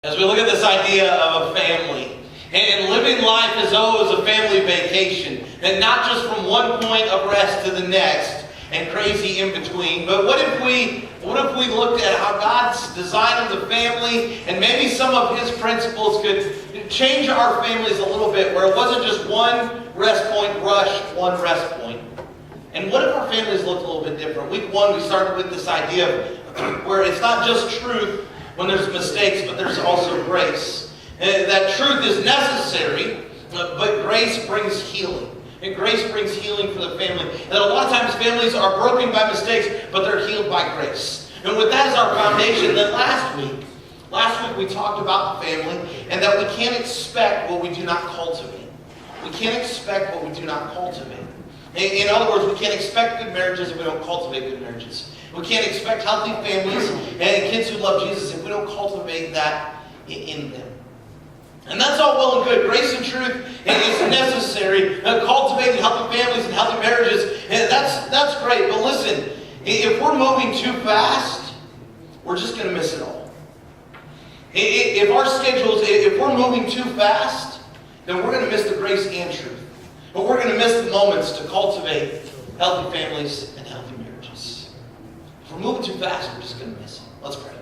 As we look at this idea of a family, and living life as though it was a family vacation, and not just from one point of rest to the next, and crazy in between, but what if we looked at how God's designed the family, and maybe some of His principles could change our families a little bit, where it wasn't just one rest point, one rest point. And what if our families looked a little bit different? Week 1, we started with this idea of where it's not just truth when there's mistakes, but there's also grace. And that truth is necessary, but grace brings healing. And grace brings healing for the family. And a lot of times families are broken by mistakes, but they're healed by grace. And with that as our foundation, then last week we talked about the family, and that we can't expect what we do not cultivate. We can't expect what we do not cultivate. In other words, we can't expect good marriages if we don't cultivate good marriages. We can't expect healthy families and kids who love Jesus if we don't cultivate that in them. And that's all well and good. Grace and truth is necessary. Cultivating healthy families and healthy marriages, that's great. But listen, if we're moving too fast, we're just going to miss it all. If our schedules, if we're moving too fast, then we're going to miss the grace and truth. But we're going to miss the moments to cultivate healthy families and healthy marriages. If we're moving too fast, we're just going to miss it. Let's pray.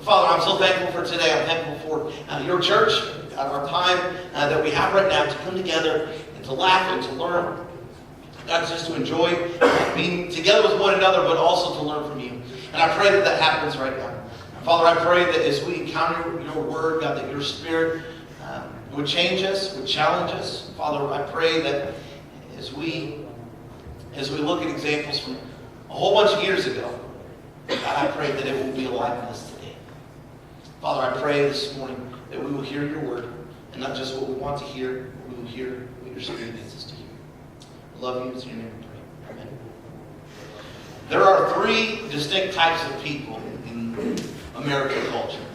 Father, I'm so thankful for today. I'm thankful for your church, our time that we have right now to come together and to laugh and to learn. God, just to enjoy being together with one another, but also to learn from you. And I pray that that happens right now. Father, I pray that as we encounter your word, God, that your Spirit would change us, would challenge us. Father, I pray that as we look at examples from a whole bunch of years ago, God, I pray that it will be alive in us today. Father, I pray this morning that we will hear your word, and not just what we want to hear, but we will hear what your Spirit needs us to hear. I love you. It's in your name we pray. Amen. There are 3 distinct types of people in American culture.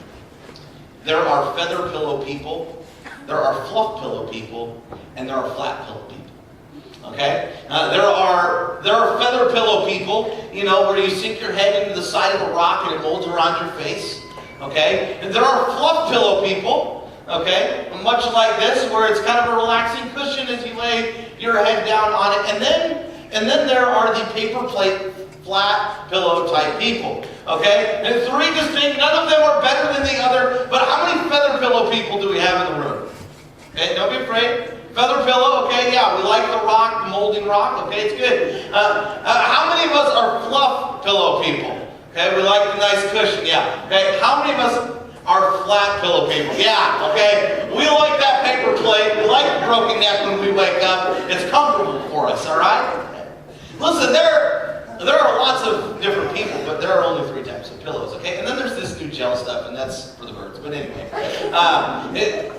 There are feather pillow people, there are fluff pillow people, and there are flat pillow people. Okay? There are feather pillow people, where you sink your head into the side of a rock and it molds around your face. Okay? And there are fluff pillow people, okay? Much like this, where it's kind of a relaxing cushion as you lay your head down on it. And then there are the paper plate, flat pillow type people. Okay? And 3 distinct, none of them are better than the other, but how many feather pillow people do we have in the room? Okay, don't be afraid. Feather pillow, okay, yeah, we like the rock, the molding rock, okay, it's good. How many of us are fluff pillow people? Okay, we like the nice cushion, yeah. Okay, how many of us are flat pillow people? Yeah, okay. We like that paper plate. We like the broken neck when we wake up. It's comfortable for us, all right? Listen, there are lots of different people, but there are only 3 types of pillows, okay? And then there's this new gel stuff, and that's for the birds. But anyway,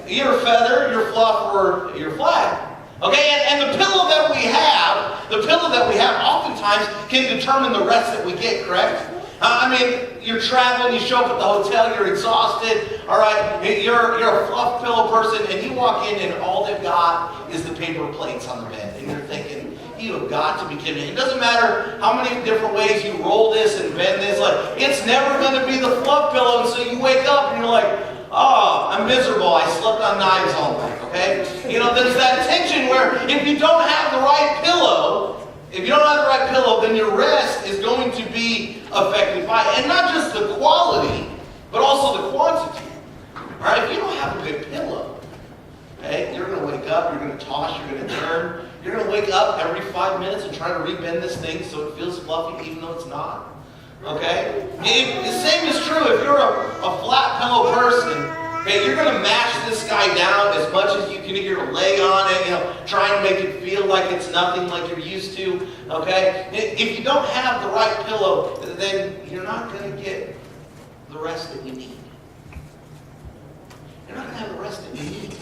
you're feather, you're fluff, or you're flat. Okay, and the pillow that we have oftentimes can determine the rest that we get, correct? You're traveling, you show up at the hotel, you're exhausted, all right? You're a fluff pillow person, and you walk in, and all they've got is the paper plates on the bed. And you're thinking, you have got to be kidding me. It doesn't matter how many different ways you roll this and bend this. Like, it's never going to be the fluff pillow. And so you wake up, and you're like, oh, I'm miserable. I slept on knives all night, okay? There's that tension where if you don't have the right pillow, then your rest is going to be affected by it. And not just the quality, but also the quantity. All right? If you don't have a good pillow, okay, you're going to wake up, you're going to toss, you're going to turn. You're going to wake up every 5 minutes and try to rebend this thing so it feels fluffy even though it's not. Okay? The same is true if you're a flat pillow person. Okay, you're going to mash this guy down as much as you can get your leg on it, trying to make it feel like it's nothing like you're used to. Okay? If you don't have the right pillow, then you're not going to get the rest that you need. You're not going to have the rest that you need.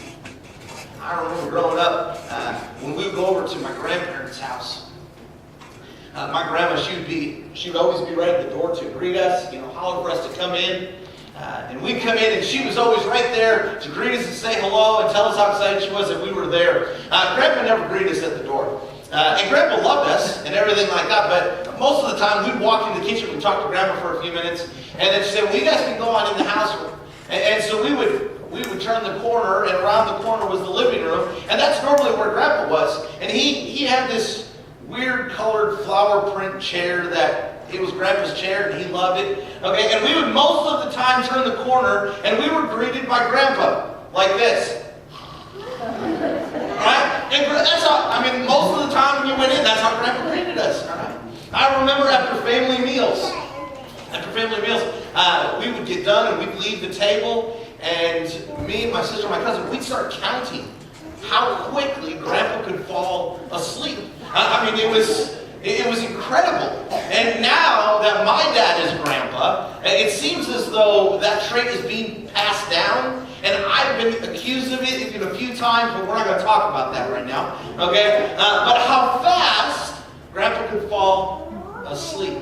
I remember growing up, when we would go over to my grandparents' house, my grandma, she would always be right at the door to greet us, holler for us to come in. And we'd come in, and she was always right there to greet us and say hello and tell us how excited she was that we were there. Grandpa never greeted us at the door. And Grandpa loved us and everything like that, but most of the time we'd walk in the kitchen, we'd talk to Grandma for a few minutes, and then she said, well, you guys can go on in the house. And so we would turn the corner, and around the corner was the living room, and that's normally where Grandpa was. And he had this weird colored flower print chair that it was Grandpa's chair, and he loved it. Okay, and we would most of the time turn the corner, and we were greeted by Grandpa like this. Right? And that's how, I mean, most of the time when you went in, that's how Grandpa greeted us. All right? I remember after family meals, we would get done and we'd leave the table, and me and my sister and my cousin, we'd start counting how quickly Grandpa could fall asleep. I mean, it was incredible. And now that my dad is Grandpa, it seems as though that trait is being passed down. And I've been accused of it even a few times, but we're not going to talk about that right now. Okay? But how fast Grandpa could fall asleep.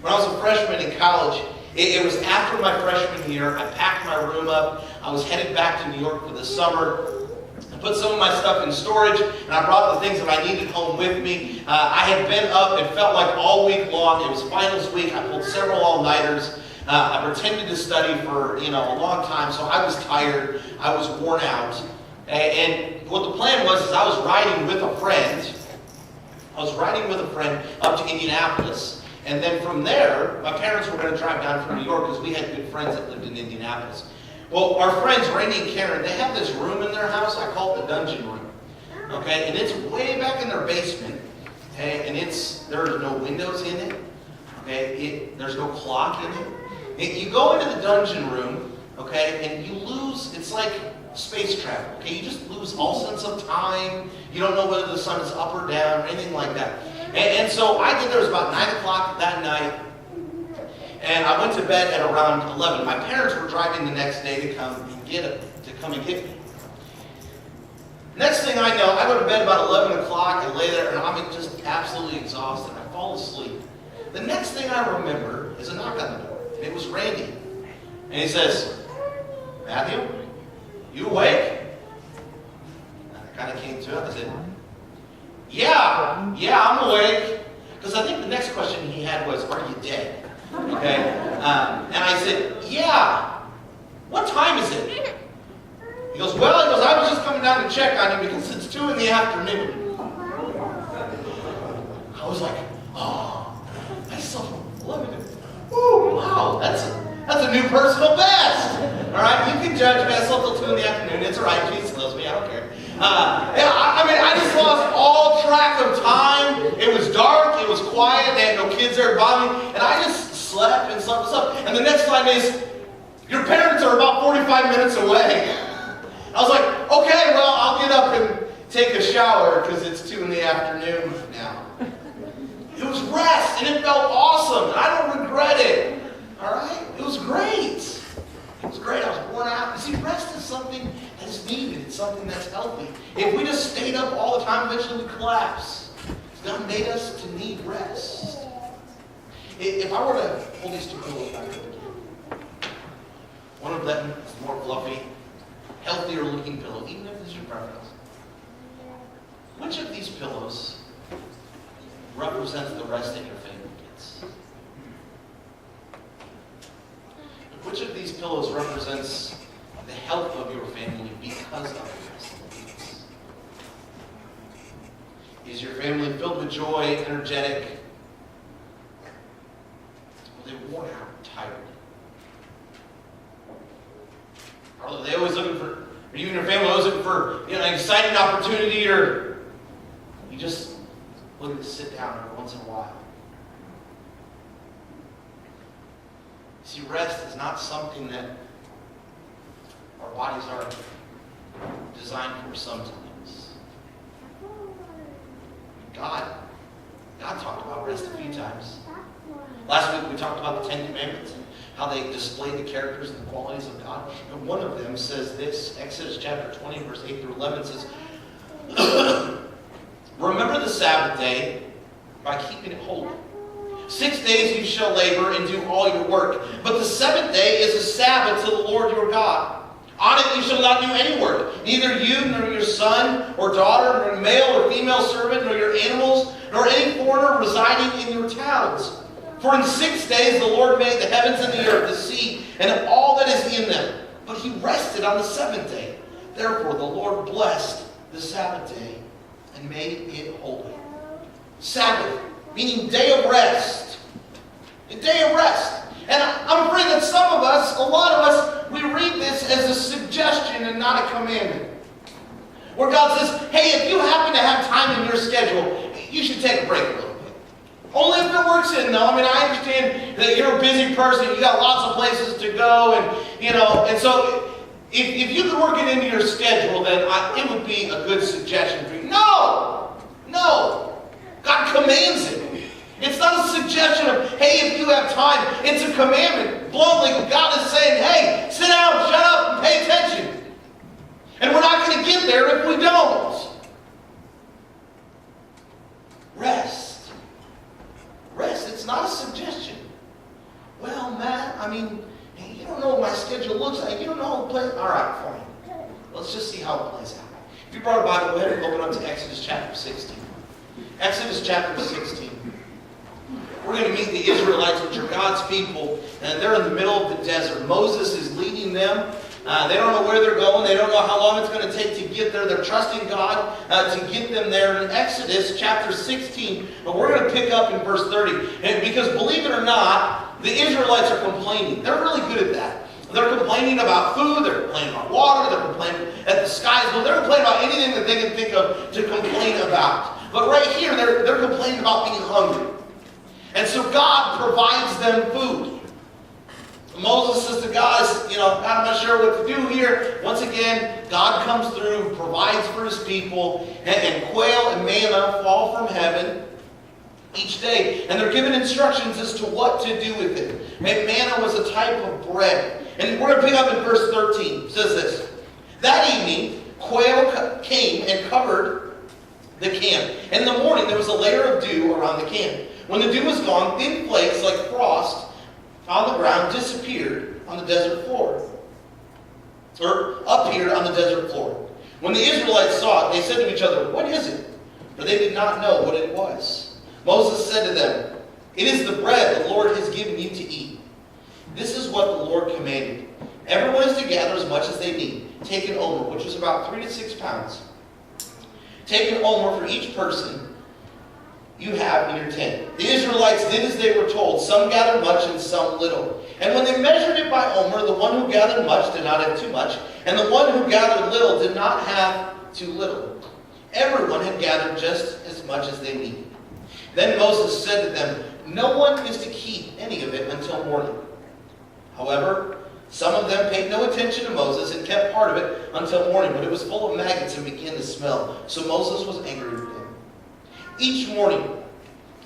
When I was a freshman in college, it was after my freshman year. I packed my room up. I was headed back to New York for the summer. I put some of my stuff in storage, and I brought the things that I needed home with me. I had been up, it felt like all week long. It was finals week. I pulled several all-nighters. I pretended to study for, a long time, so I was tired. I was worn out. And what the plan was is I was riding with a friend. Up to Indianapolis. And then from there, my parents were going to drive down from New York because we had good friends that lived in Indianapolis. Well, our friends, Randy and Karen, they have this room in their house. I call it the dungeon room. Okay? And it's way back in their basement. Okay? And there are no windows in it. Okay? There's no clock in it. You go into the dungeon room, okay, and you lose, it's like space travel, okay? You just lose all sense of time. You don't know whether the sun is up or down or anything like that. And so I get there, it was about 9 o'clock that night, and I went to bed at around 11. My parents were driving the next day to come and get me. Next thing I know, I go to bed about 11 o'clock and lay there, and I'm just absolutely exhausted. I fall asleep. The next thing I remember is a knock on the door. It was Randy. And he says, "Matthew, you awake?" And I kind of came to it. I said, Yeah, I'm awake. Because I think the next question he had was, "Are you dead?" Okay? And I said, "Yeah. What time is it?" He goes, "I was just coming down to check on you because it's 2 in the afternoon." I was like, "Oh, I slept 11 minutes. Ooh, wow, that's a new personal best." All right, you can judge me. I slept till 2 in the afternoon. It's all right. Jesus loves me. I don't care. I just lost all track of time. It was dark. It was quiet. They had no kids there to bother me. And I just slept and slept and slept. And the next line is, "Your parents are about 45 minutes away." I was like, "Okay, well, I'll get up and take a shower because it's 2 in the afternoon now." It was rest, and it felt awesome, and I don't regret it. All right? It was great. It was great. I was worn out. You see, rest is something that is needed. It's something that's healthy. If we just stayed up all the time, eventually we collapse. God made us to need rest. If I were to hold these 2 pillows back up again, one of them is more fluffy, healthier looking pillow, even if it's your preference. Which of these pillows represents the rest that your family gets? Which of these pillows represents the health of your family because of the rest that it gets? Is your family filled with joy, energetic? Are they worn out, tired? Are they always looking for, are you and your family always looking for an exciting opportunity, or you just looking to sit down every once in a while? See, rest is not something that our bodies are designed for sometimes. God talked about rest a few times. Last week we talked about the 10 Commandments and how they displayed the characters and the qualities of God. And one of them says this, Exodus chapter 20, verse 8 through 11 says, "Remember the Sabbath day by keeping it holy. 6 days you shall labor and do all your work. But the 7th day is a Sabbath to the Lord your God. On it you shall not do any work, neither you nor your son or daughter, nor male or female servant, nor your animals, nor any foreigner residing in your towns. For in 6 days the Lord made the heavens and the earth, the sea, and all that is in them. But he rested on the seventh day. Therefore the Lord blessed the Sabbath day and made it holy. Sabbath, meaning day of rest. A day of rest. And I'm afraid that some of us, a lot of us, we read this as a suggestion and not a commandment. Where God says, hey, if you happen to have time in your schedule, you should take a break a little bit. Only if it works in, though. I mean, I understand that you're a busy person, you got lots of places to go, and so if you could work it into your schedule, then it would be a good suggestion for you. No! God commands it. It's not a suggestion of, hey, if you have time. It's a commandment. Bluntly, God is saying, hey, sit down, shut up, and pay attention. And we're not going to get there if we don't. Rest. Rest. It's not a suggestion. Well, Matt, I mean, you don't know what my schedule looks like. You don't know how it plays. All right, fine. Let's just see how it plays out. If you brought a Bible, go ahead and open up to Exodus chapter 16. Exodus chapter 16. We're going to meet the Israelites, which are God's people, and they're in the middle of the desert. Moses is leading them. They don't know where they're going. They don't know how long it's going to take to get there. They're trusting God to get them there. In Exodus chapter 16, but we're going to pick up in verse 30. And because, believe it or not, the Israelites are complaining. They're really good at that. They're complaining about food. They're complaining about water. They're complaining at the skies. Well, they're complaining about anything that they can think of to complain about. But right here, they're complaining about being hungry. And so God provides them food. Moses says to God, God, I'm not sure what to do here. Once again, God comes through, provides for his people, and quail and manna fall from heaven each day. And they're given instructions as to what to do with it. And manna was a type of bread. And we're going to pick up in verse 13. It says this. That evening, quail came and covered the camp. In the morning, there was a layer of dew around the camp. When the dew was gone, thin flakes like frost on the ground disappeared on the desert floor. Or appeared on the desert floor. When the Israelites saw it, they said to each other, what is it? For they did not know what it was. Moses said to them, it is the bread the Lord has given you to eat. This is what the Lord commanded. Everyone is to gather as much as they need. Take an omer, which is about 3 to 6 pounds. Take an omer for each person you have in your tent. The Israelites did as they were told. Some gathered much and some little. And when they measured it by omer, the one who gathered much did not have too much, and the one who gathered little did not have too little. Everyone had gathered just as much as they needed. Then Moses said to them, no one is to keep any of it until morning. However, some of them paid no attention to Moses and kept part of it until morning, but it was full of maggots and began to smell. So Moses was angry with them. Each morning,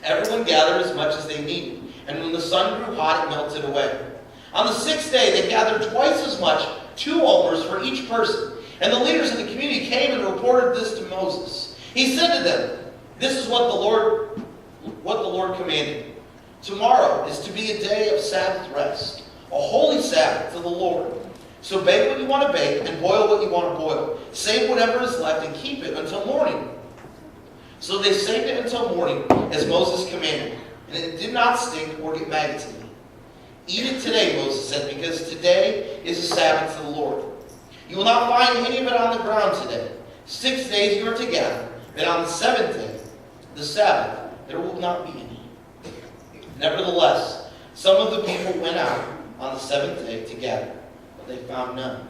everyone gathered as much as they needed, and when the sun grew hot, it melted away. On the 6th day, they gathered twice as much, 2 omers for each person. And the leaders of the community came and reported this to Moses. He said to them, this is what the Lord commanded. Tomorrow is to be a day of Sabbath rest, a holy Sabbath to the Lord. So bake what you want to bake and boil what you want to boil. Save whatever is left and keep it until morning. So they saved it until morning, as Moses commanded, and it did not stink or get maggots in it. Eat it today, Moses said, because today is a Sabbath to the Lord. You will not find any of it on the ground today. 6 days you are to gather, but on the 7th day, the Sabbath, there will not be any. Nevertheless, some of the people went out on the 7th day to gather, but they found none.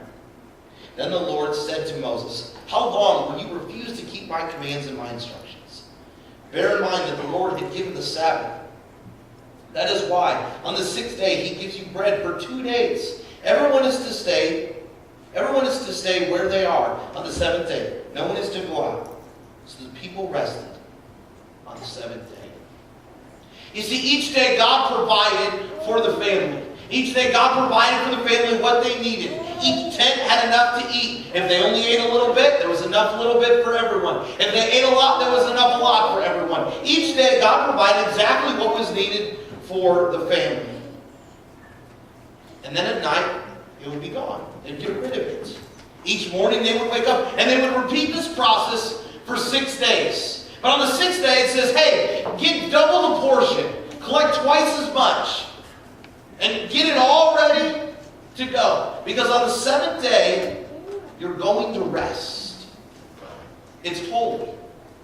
Then the Lord said to Moses, how long will you refuse to keep my commands and my instructions? Bear in mind that the Lord had given the Sabbath. That is why, on the 6th day, he gives you bread for 2 days. Everyone is to stay where they are on the 7th day. No one is to go out. So the people rested on the 7th day. You see, each day God provided for the family. Each day God provided for the family what they needed. Each tent had enough to eat. If they only ate a little bit, there was enough little bit for everyone. If they ate a lot, there was enough a lot for everyone. Each day God provided exactly what was needed for the family. And then at night, it would be gone. They'd get rid of it. Each morning they would wake up and they would repeat this process for 6 days. But on the 6th day it says, hey, get double the portion. collect twice as much, and get it all ready to go. Because on the seventh day, you're going to rest. It's holy.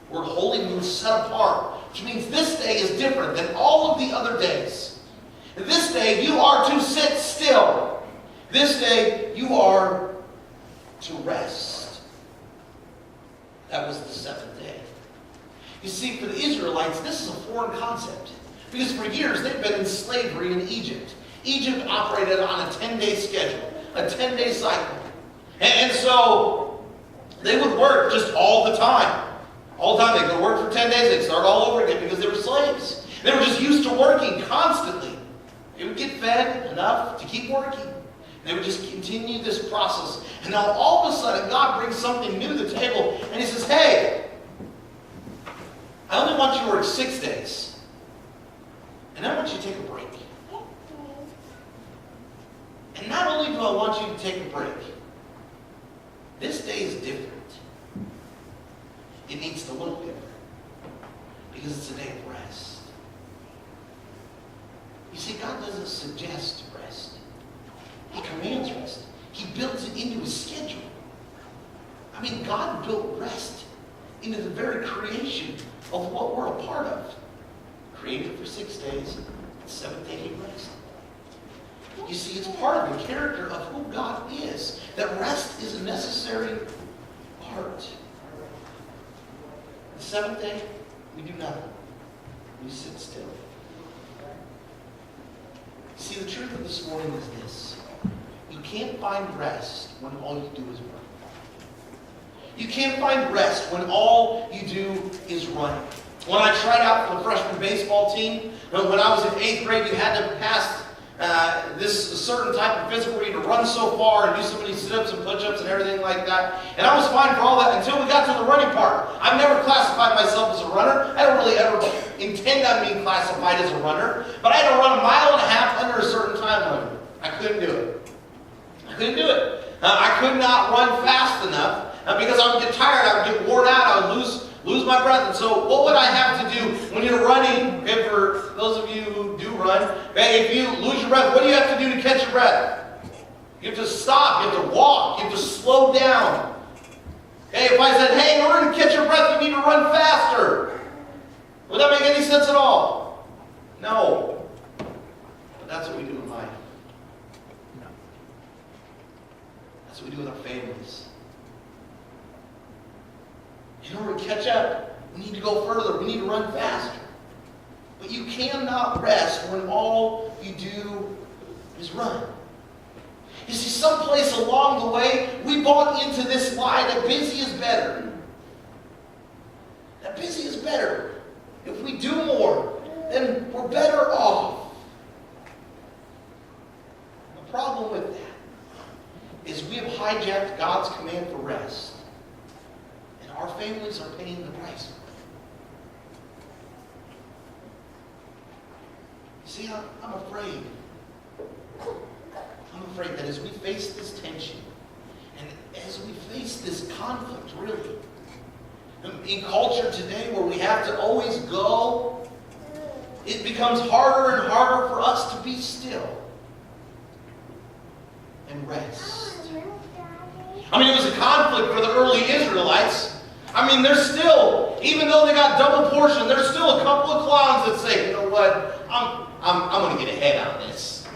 Word holy means set apart, which means this day is different than all of the other days. This day, you are to sit still. This day, you are to rest. That was the seventh day. You see, for the Israelites, this is a foreign concept. Because for years, they've been in slavery in Egypt. Egypt operated on a 10-day schedule, a 10-day cycle. And so, they would work just all the time. All the time. They'd go work for 10 days, they'd start all over again because they were slaves. They were just used to working constantly. They would get fed enough to keep working. They would just continue this process. And now all of a sudden, God brings something new to the table, and He says, hey, I only want you to work 6 days. And I want you to take a break. And not only do I want you to take a break, this day is different. It needs to look different. Because it's a day of rest. You see, God doesn't suggest rest. He commands rest. He builds it into His schedule. I mean, God built rest into the very creation of what we're a part of. Created for 6 days, the seventh day He rested. You see, it's part of the character of who God is, that rest is a necessary part. The seventh day, we do nothing. We sit still. See, the truth of this morning is this. You can't find rest when all you do is run. You can't find rest when all you do is run. When I tried out for the freshman baseball team, when I was in 8th grade, you had to pass this certain type of physical where you had to run so far and do so many sit-ups and push-ups and everything like that. And I was fine for all that until we got to the running part. I've never classified myself as a runner. I don't really ever intend on being classified as a runner. But I had to run 1.5 miles under a certain time limit. I couldn't do it. I couldn't do it. I could not run fast enough because I would get tired. I would get worn out. I would lose my breath. And so what would I have to do when you're running? Okay, for those of you who do run, okay, if you lose your breath, what do you have to do to catch your breath? You have to stop. You have to walk. You have to slow down. Okay, if I said, hey, in order to catch your breath, you need to run faster. Would that make any sense at all? No. But that's what we do in life. That's what we do with our families. In order to catch up, we need to go further. We need to run faster. But you cannot rest when all you do is run. You see, someplace along the way, we bought into this lie that busy is better. That busy is better. If we do more, then we're better off. The problem with that is we have hijacked God's command for rest. And our families are paying the price for it. See, I'm afraid. I'm afraid that as we face this tension, and as we face this conflict, really, in culture today where we have to always go, it becomes harder and harder for us to be still and rest. I mean, it was a conflict for the early Israelites. I mean, there's still, even though they got double portion, there's still a couple of clowns that say, you know what, I'm going to get ahead on this.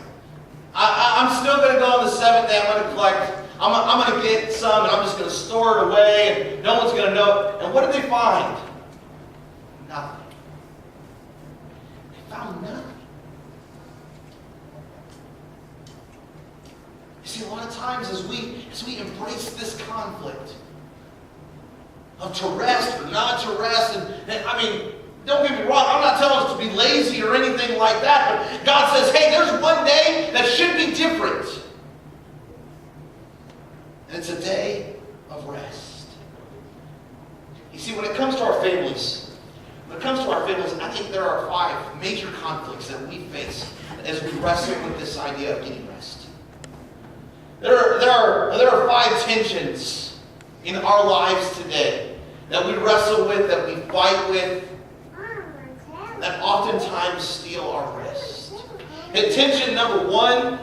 I'm still going to go on the seventh day. I'm going to collect. I'm going to get some, and I'm just going to store it away, and no one's going to know. And what did they find? Nothing. They found nothing. You see, a lot of times as we embrace this conflict of to rest or not to rest, and I mean, don't get me wrong, I'm not telling us to be lazy or anything like that, but God says, hey, there's one day that should be different. And it's a day of rest. You see, when it comes to our families, I think there are 5 major conflicts that we face as we wrestle with this idea of getting rest. There are 5 tensions in our lives today that we wrestle with, that we fight with. that oftentimes steal our rest. And tension number one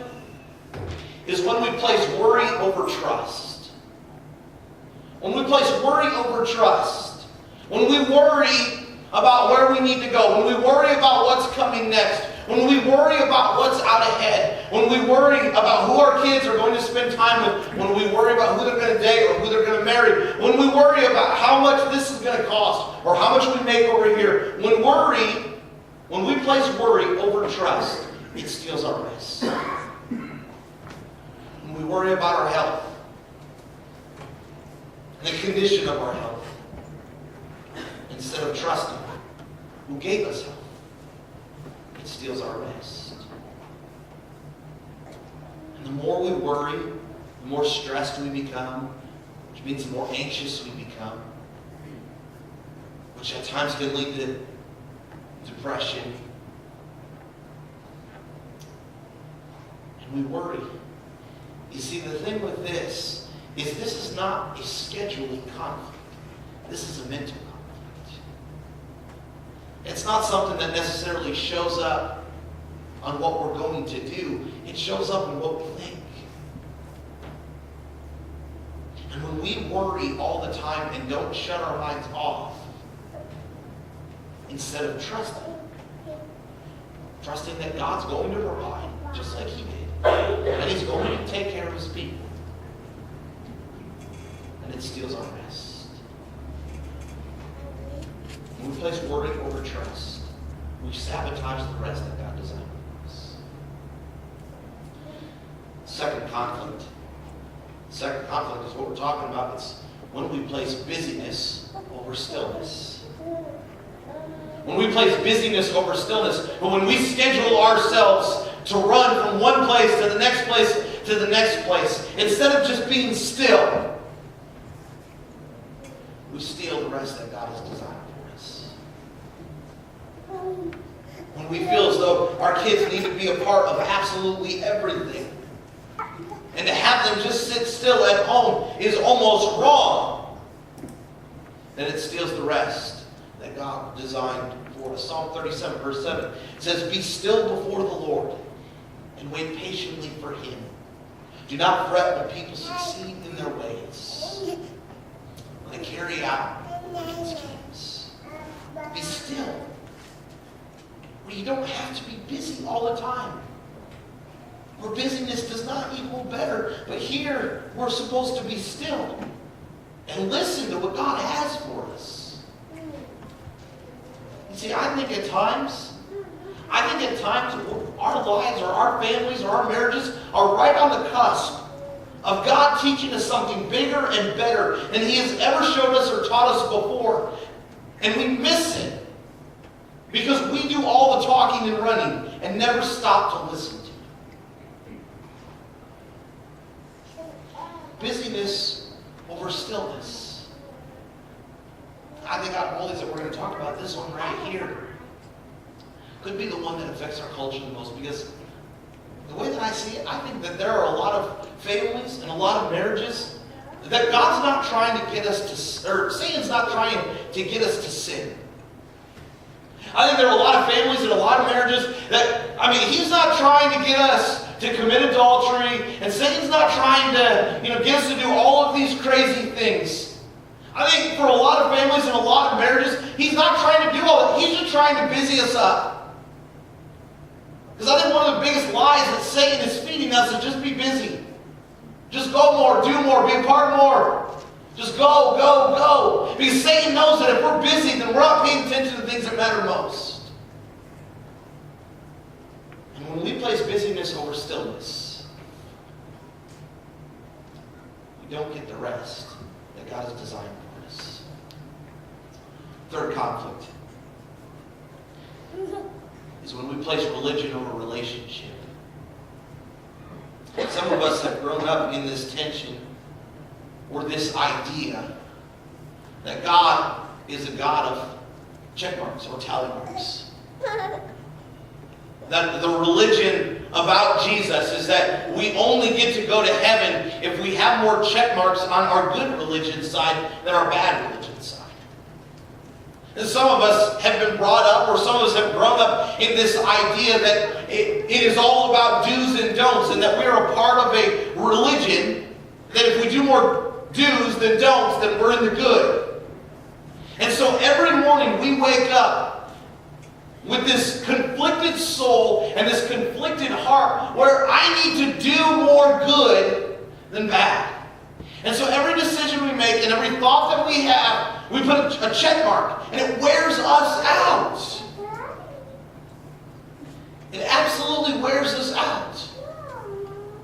is when we place worry over trust. When we place worry over trust. When we worry about where we need to go. When we worry about what's coming next. When we worry about what's out ahead. When we worry about who our kids are going to spend time with. When we worry about who they're going to date or who they're going to marry. When we worry about how much this is going to cost or how much we make over here. When we place worry over trust, it steals our rest. When we worry about our health and the condition of our health, instead of trusting who gave us health, it steals our rest. And the more we worry, the more stressed we become, which means the more anxious we become, which at times can lead to depression. And we worry. You see, the thing with this is not a scheduling conflict. This is a mental conflict. It's not something that necessarily shows up on what we're going to do. It shows up in what we think. And when we worry all the time and don't shut our minds off, instead of trusting that God's going to provide, just like He did, and He's going to take care of His people, and it steals our rest. When we place worry over trust, we sabotage the rest that God designed for us. Second conflict is what we're talking about. It's when we place busyness over stillness. When we place busyness over stillness, but when we schedule ourselves to run from one place to the next place to the next place, instead of just being still, we steal the rest that God has designed for us. When we feel as though our kids need to be a part of absolutely everything, and to have them just sit still at home is almost wrong, then it steals the rest that God designed for us. Psalm 37 verse 7 says, "Be still before the Lord and wait patiently for Him. Do not fret when people succeed in their ways, when they carry out wicked schemes." Be still. Where you don't have to be busy all the time. Where busyness does not equal better. But here, we're supposed to be still and listen to what God has for us. You see, I think at times our lives or our families or our marriages are right on the cusp of God teaching us something bigger and better than He has ever showed us or taught us before. And we miss it because we do all the talking and running and never stop to listen to it. Busyness over stillness. I think out of all these that we're going to talk about, this one right here could be the one that affects our culture the most, because the way that I see it, I think that there are a lot of families and a lot of marriages that God's not trying to get us to, or Satan's not trying to get us to sin. I think there are a lot of families and a lot of marriages that, He's not trying to get us to commit adultery, and Satan's not trying to, get us to do all of these crazy things. I think for a lot of families and a lot of marriages, He's not trying to do all that. He's just trying to busy us up. Because I think one of the biggest lies that Satan is feeding us is just be busy. Just go more, do more, be a part more. Just go, go, go. Because Satan knows that if we're busy, then we're not paying attention to the things that matter most. And when we place busyness over stillness, we don't get the rest that God has designed for us. Third conflict is when we place religion over relationship. Some of us have grown up in this tension or this idea that God is a God of check marks or tally marks. That the religion about Jesus is that we only get to go to heaven if we have more check marks on our good religion side than our bad religion side. And some of us have been brought up, or some of us have grown up in this idea that it is all about do's and don'ts, and that we are a part of a religion that if we do more do's than don'ts, then we're in the good. And so every morning we wake up with this conflicted soul and this conflicted heart where I need to do more good than bad. And so every decision we make and every thought that we have, we put a check mark, and it wears us out. It absolutely wears us out.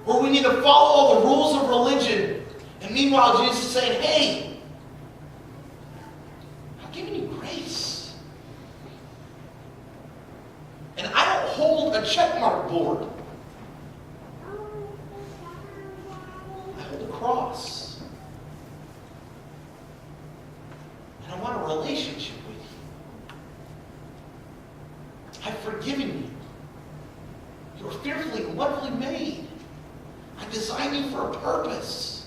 Where we need to follow all the rules of religion. And meanwhile, Jesus is saying, hey, I'm giving you grace. And I don't hold a check mark board. I hold a cross. And I want a relationship with you. I've forgiven you. You're fearfully and wonderfully made. I designed you for a purpose.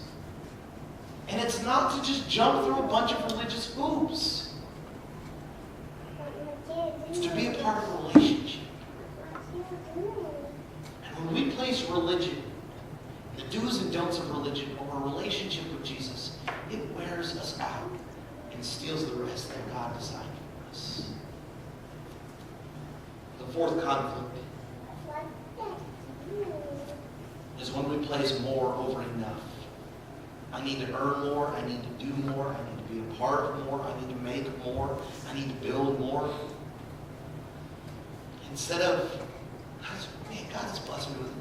And it's not to just jump through a bunch of religious hoops. It's to be a part of a relationship. And when we place religion, the do's and don'ts of religion, over a relationship with Jesus, it wears us out and steals the rest that God designed for us. The fourth conflict is when we place more over enough. I need to earn more. I need to do more. I need to be a part of more. I need to make more. I need to build more. Instead of, God has blessed me with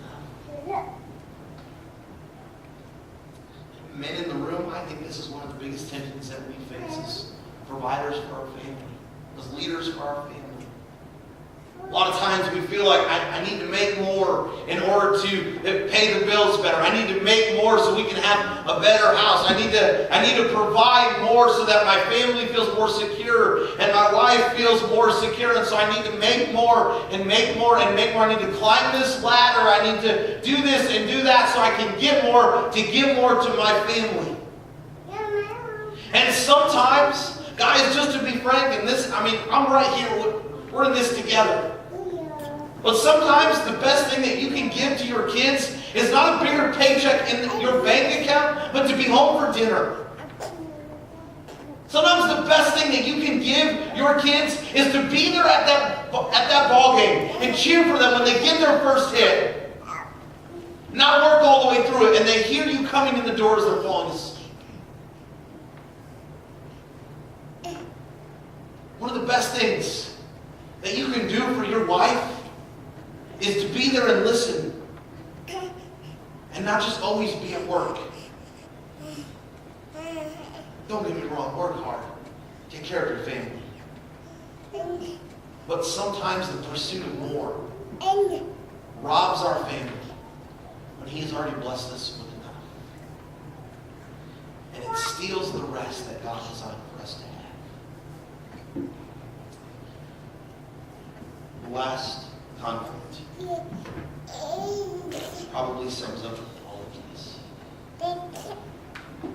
enough. Men in the room, I think this is one of the biggest tensions that we face as providers for our family, as leaders for our family. A lot of times we feel like I need to make more in order to pay the bills better. I need to make more so we can have a better house. I need to provide more so that my family feels more secure and my wife feels more secure. And so I need to make more and make more and make more. I need to climb this ladder. I need to do this and do that so I can get more to give more to my family. And sometimes, guys, just to be frank, I'm right here. We're in this together. But sometimes the best thing that you can give to your kids is not a bigger paycheck in your bank account, but to be home for dinner. Sometimes the best thing that you can give your kids is to be there at that ball game and cheer for them when they get their first hit. Not work all the way through it, and they hear you coming in the door as they're falling asleep. One of the best things that you can do for your wife is to be there and listen. And not just always be at work. Don't get me wrong, work hard. Take care of your family. But sometimes the pursuit of more robs our family when He has already blessed us with enough. And it steals the rest that God designed for us to have. The last conflict probably sums up all of this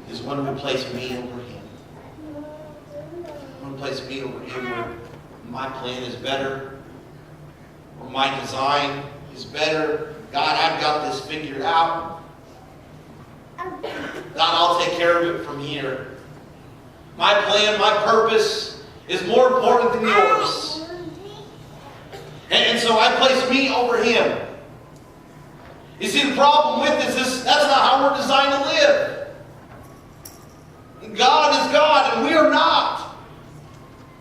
is when we place me over Him. When we place me over Him, where my plan is better, or my design is better. God, I've got this figured out. God, I'll take care of it from here. My plan, my purpose is more important than yours. And so I place me over Him. You see, the problem with this is that's not how we're designed to live. God is God, and we are not.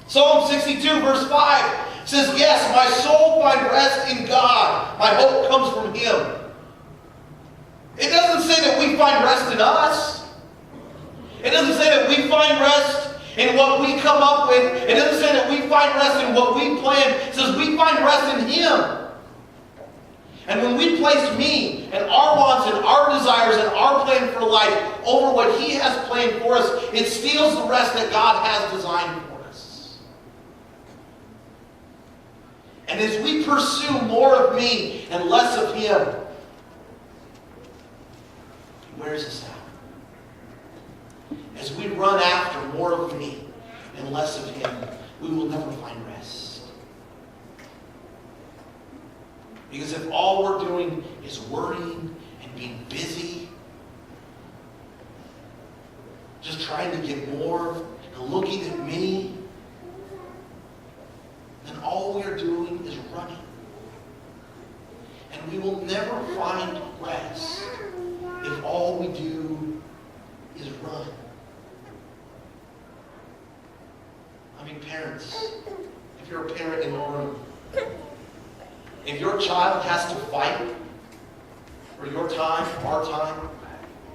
Psalm 62, verse 5 says, yes, my soul finds rest in God. My hope comes from Him. It doesn't say that we find rest in us. It doesn't say that we find rest in what we come up with. It doesn't say that we find rest in what we plan. It says we find rest in Him. And when we place me and our wants and our desires and our plan for life over what He has planned for us, it steals the rest that God has designed for us. And as we pursue more of me and less of Him, He wears us out. As we run after more of me and less of Him, we will never find rest. Because if all we're doing is worrying and being busy, just trying to get more and looking at me, then all we are doing is running. And we will never find rest if all we do is run. I mean, parents, if you're a parent in the room, if your child has to fight for your time, our time,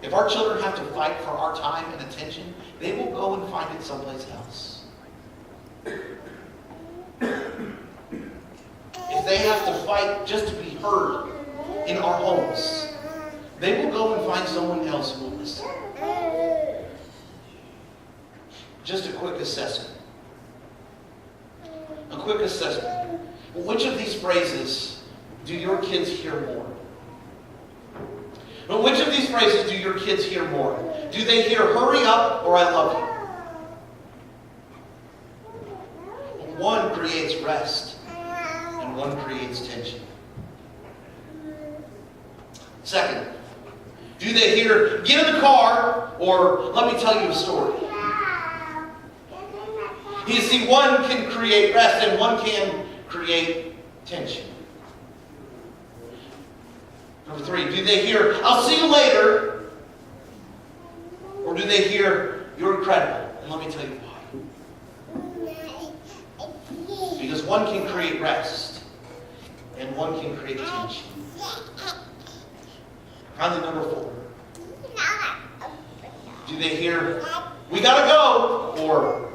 if our children have to fight for our time and attention, they will go and find it someplace else. If they have to fight just to be heard in our homes, they will go and find someone else who will listen. Just a quick assessment. A quick assessment. Which of these phrases do your kids hear more? Which of these phrases do your kids hear more? Do they hear hurry up or I love you? One creates rest and one creates tension. Second, do they hear get in the car or let me tell you a story? You see, one can create rest and one can create tension. Number three, do they hear, I'll see you later? Or do they hear, you're incredible, and let me tell you why. Because one can create rest, and one can create tension. Finally, number four. Do they hear, we gotta go, or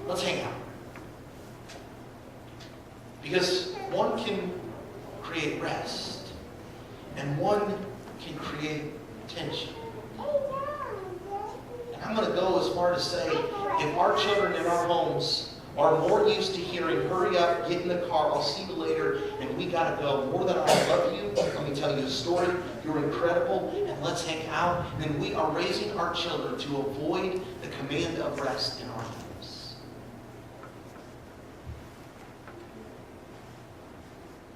let's hang out? Because one can create rest, and one can create tension. And I'm going to go as far to say, if our children in our homes are more used to hearing, hurry up, get in the car, I'll see you later, and we got to go, more than I love you, let me tell you a story, you're incredible, and let's hang out, then we are raising our children to avoid the command of rest in our homes.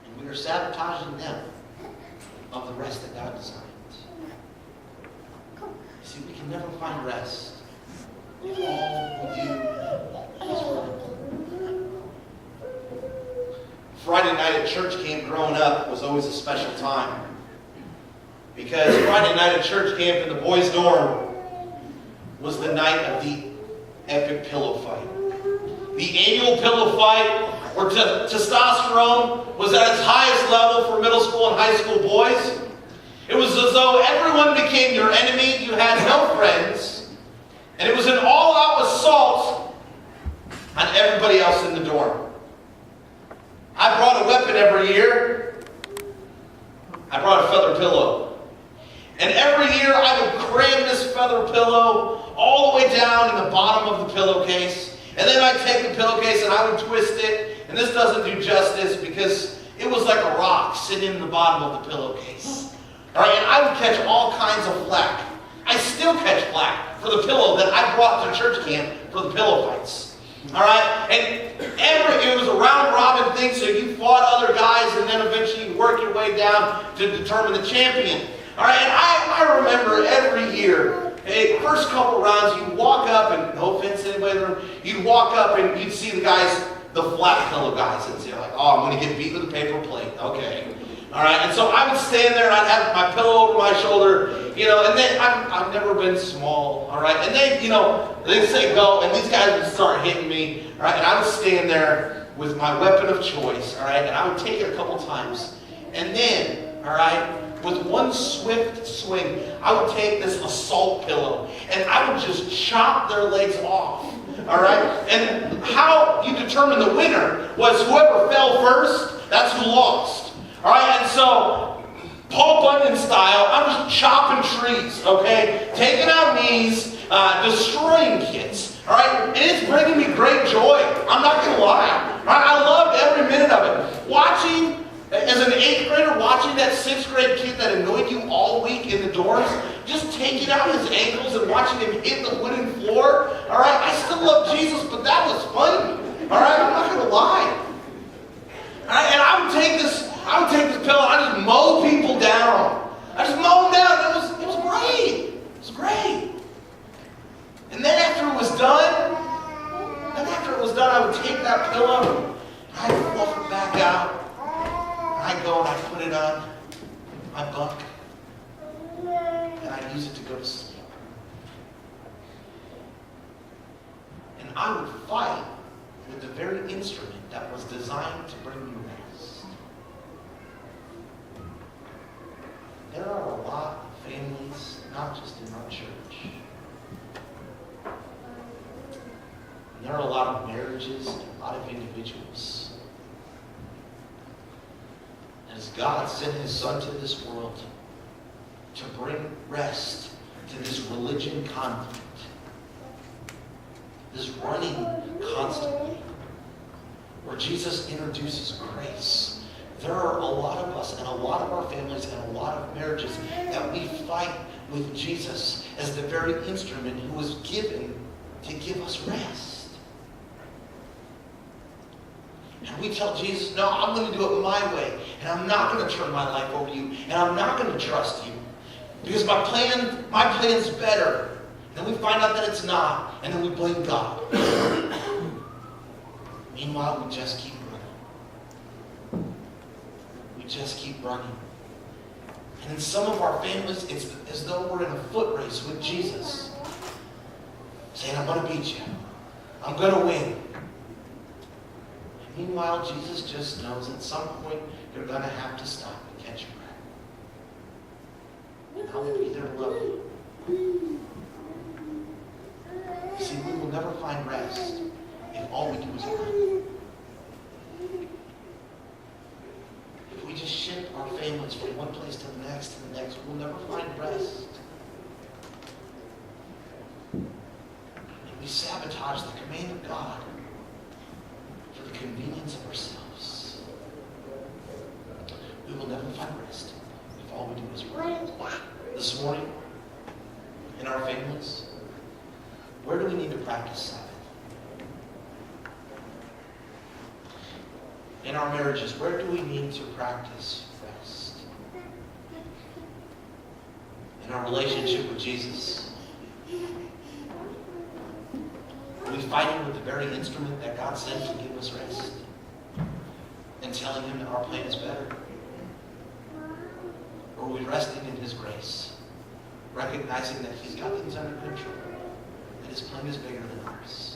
And we are sabotaging them of the rest that God designed. See, we can never find rest if all we do is run. Friday night at church camp growing up was always a special time. Because Friday night at church camp in the boys' dorm was the night of the epic pillow fight. The annual pillow fight where testosterone was at its highest level for middle school and high school boys. It was as though everyone became your enemy, you had no friends, and it was an all-out assault on everybody else in the dorm. I brought a weapon every year. I brought a feather pillow. And every year I would cram this feather pillow all the way down in the bottom of the pillowcase. And then I'd take the pillowcase and I would twist it. And this doesn't do justice because it was like a rock sitting in the bottom of the pillowcase. All right, and I would catch all kinds of flack. I still catch flack for the pillow that I brought to church camp for the pillow fights. All right, and it was a round-robin thing, so you fought other guys, and then eventually you work your way down to determine the champion. All right, and I remember every year, hey, first couple rounds, you'd walk up, and no offense to anybody in the room, you'd walk up and you'd see the guys, the flat pillow guys, and you're like, oh, I'm going to get beat with a paper plate. Okay. All right, and so I would stand there and I'd have my pillow over my shoulder, and then I've never been small, all right, and they'd say go, and these guys would start hitting me, all right, and I would stand there with my weapon of choice, all right, and I would take it a couple times, and then, all right, with one swift swing, I would take this assault pillow, and I would just chop their legs off, all right, and how you determine the winner was whoever fell first, that's who lost. All right, and so, Paul Bunyan style, I'm just chopping trees, okay? Taking out knees, destroying kids, all right? And it's bringing me great joy. I'm not going to lie. Right? I loved every minute of it. Watching As an 8th grader watching that 6th grade kid that annoyed you all week in the dorms, just taking out his ankles and watching him hit the wooden floor, all right? I still love Jesus, but that was funny, all right? I'm not going to lie. All right? And I would take this pillow, I just mow people down. I just mow them down. It was great. It was great. And then after it was done, I would take that pillow, and I'd fluff it back out. I go and I put it on my bunk, and I use it to go to sleep. And I would fight with the very instrument that was designed to bring you rest. There are a lot of families, not just in our church. And there are a lot of marriages and a lot of individuals. As God sent His Son to this world to bring rest to this religion conflict, this running constantly, where Jesus introduces grace. There are a lot of us and a lot of our families and a lot of marriages that we fight with Jesus as the very instrument who was given to give us rest. And we tell Jesus, no, I'm going to do it my way. And I'm not going to turn my life over to you. And I'm not going to trust you. Because my plan's better. And then we find out that it's not. And then we blame God. Meanwhile, we just keep running. We just keep running. And in some of our families, it's as though we're in a foot race with Jesus. Saying, I'm going to beat you. I'm going to win. Meanwhile, Jesus just knows at some point you're going to have to stop and catch your breath. And I will be there to love you. See, we will never find rest if all we do is run. If we just ship our families from one place to the next, we'll never find rest. And we sabotage the command of God for the convenience of ourselves. We will never find rest if all we do is run. This morning, in our families, where do we need to practice Sabbath? In our marriages, where do we need to practice rest? In our relationship with Jesus, are we fighting with the very instrument that God sent to give us rest? And telling Him that our plan is better? Or are we resting in His grace, recognizing that He's got things under control, that His plan is bigger than ours?